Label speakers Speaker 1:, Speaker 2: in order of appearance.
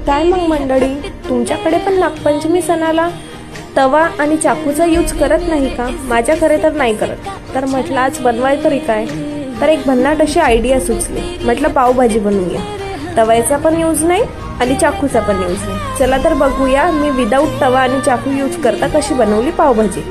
Speaker 1: काय मग मंडळी, तुमच्याकडे पण नागपंचमी सणाला तवा आणि चाकूचा यूज करत नाही का? माझ्या घरी तर नाही करत. तर म्हटलं आज बनवाय तरी काय, तर एक भन्नाट अशी आयडिया सुचली. म्हटलं पावभाजी बनवूया. तव्याचा पण यूज नाही आणि चाकूचा पण यूज नाही. चला तर बघूया मी विदाऊट तवा आणि चाकू यूज करता कशी बनवली पावभाजी.